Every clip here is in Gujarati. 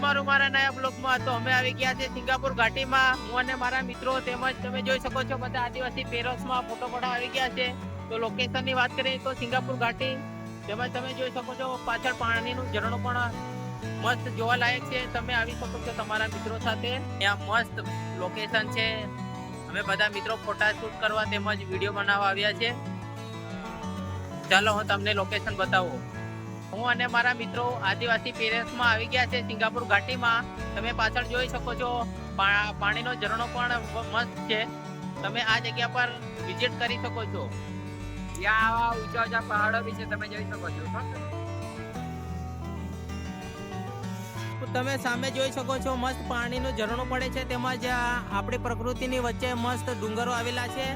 તમારું મારા નયા બ્લોગમાં. તો અમે આવી ગયા છે સિંગાપુર ઘાટીમાં. હું અને મારા મિત્રો તેમજ તમે જોઈ શકો છો બધા આદિવાસી પેરોસમાં ફોટો પડાવવા આવી ગયા છે. તો લોકેશનની વાત કરીએ તો સિંગાપુર ઘાટી, તેમજ તમે જોઈ શકો છો પાછળ પાણીનું ઝરણું પણ મસ્ત જોવાલાયક છે. તમે આવી શકો છો તમારા મિત્રો સાથે. ત્યાં મસ્ત લોકેશન છે. અમે બધા મિત્રો ફોટા શૂટ કરવા તેમજ વિડીયો બનાવવા આવ્યા છે. ચાલો હું તમને લોકેશન બતાવું. હું અને મારા મિત્રો આદિવાસી પેલેસમાં આવી ગયા છે સિંગાપુર ઘાટીમાં. તમે પાછળ જોઈ શકો છો પાણીનો ઝરણો પણ મસ્ત છે. તમે આ જગ્યા પર વિઝિટ કરી શકો છો. ત્યાં આવા ઊંચા ઊંચા પહાડો બી છે, તમે જોઈ શકો છો. તમે સામે જોઈ શકો છો મસ્ત પાણીનું ઝરણું પડે છે. તેમજ આપણી પ્રકૃતિની વચ્ચે મસ્ત ડુંગરો આવેલા છે.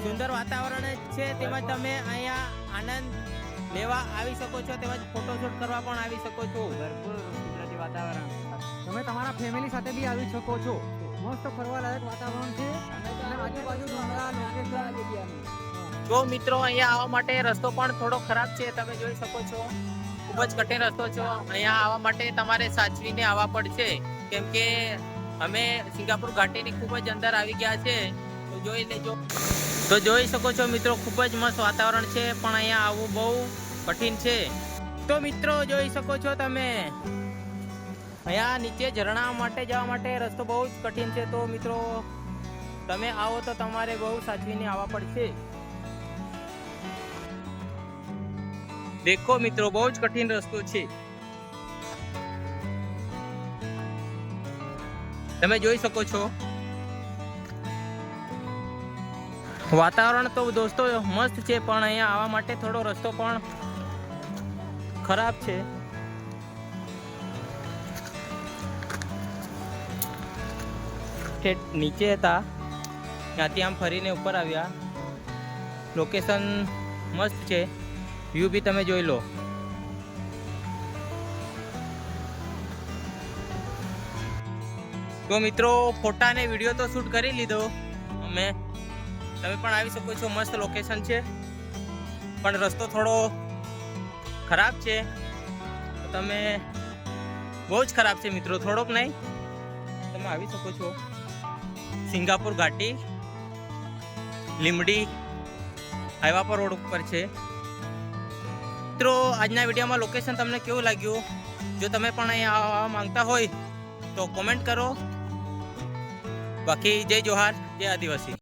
સુંદર વાતાવરણ છે. તેમજ તમે અહીંયા આનંદ લેવા આવી શકો છો, તેમજ ફોટોશૂટ કરવા પણ આવી શકો છો. ભરપૂર કુદરતી વાતાવરણ. તમે તમારા ફેમિલી સાથે બી આવી શકો છો. મસ્ત ફરવા લાયક વાતાવરણ છે. આજુબાજુ ડુંગરા લોકેશન. જો મિત્રો અહીંયા આવવા માટે રસ્તો પણ થોડો ખરાબ છે. તમે જોઈ શકો છો ખૂબ જ કઠિન રસ્તો છે. અહીંયા આવવા માટે તમારે સાચવીને આવવા પડશે, કેમ કે અમે સિંગાપુર ઘાટીની ખૂબ જ અંદર આવી ગયા છે. તો જોઈ લેજો. તો જોઈ શકો છો મિત્રો ખૂબ જ મસ્ત વાતાવરણ છે, પણ અહીંયા આવવું બહુ કઠિન છે. તો મિત્રો જોઈ શકો છો તમે અહીંયા નીચે ઝરણા માટે જવા માટે રસ્તો બહુ જ કઠિન છે. તો મિત્રો તમે આવો તો તમારે બહુ સાચવીને આવવા પડશે. દેખો મિત્રો બહુ જ કઠિન રસ્તો છે. તમે જોઈ શકો છો વાતાવરણ તો દોસ્તો મસ્ત છે, પણ અહીંયા આવવા માટે થોડો રસ્તો પણ ખરાબ છે. નીચે હતા ત્યાંથી આમ ફરીને ઉપર આવ્યા. લોકેશન મસ્ત છે. વ્યૂ બી તમે જોઈ લો. તો મિત્રો ફોટા અને વિડીયો તો શૂટ કરી લીધો અમે. તમે પણ આવી શકો છો. મસ્ત લોકેશન છે, પણ રસ્તો થોડો ખરાબ છે. તો તમે બહુ જ ખરાબ છે મિત્રો, થોડોક નહીં. તમે આવી શકો છો. સિંગાપુર ઘાટી લીમડી હાઈવા પર રોડ ઉપર છે. મિત્રો આજના વિડીયોમાં લોકેશન તમને કેવું લાગ્યું? જો તમે પણ અહીંયા આવવા માંગતા હોય તો કોમેન્ટ કરો. બાકી જય જોહાર, જય આદિવાસી.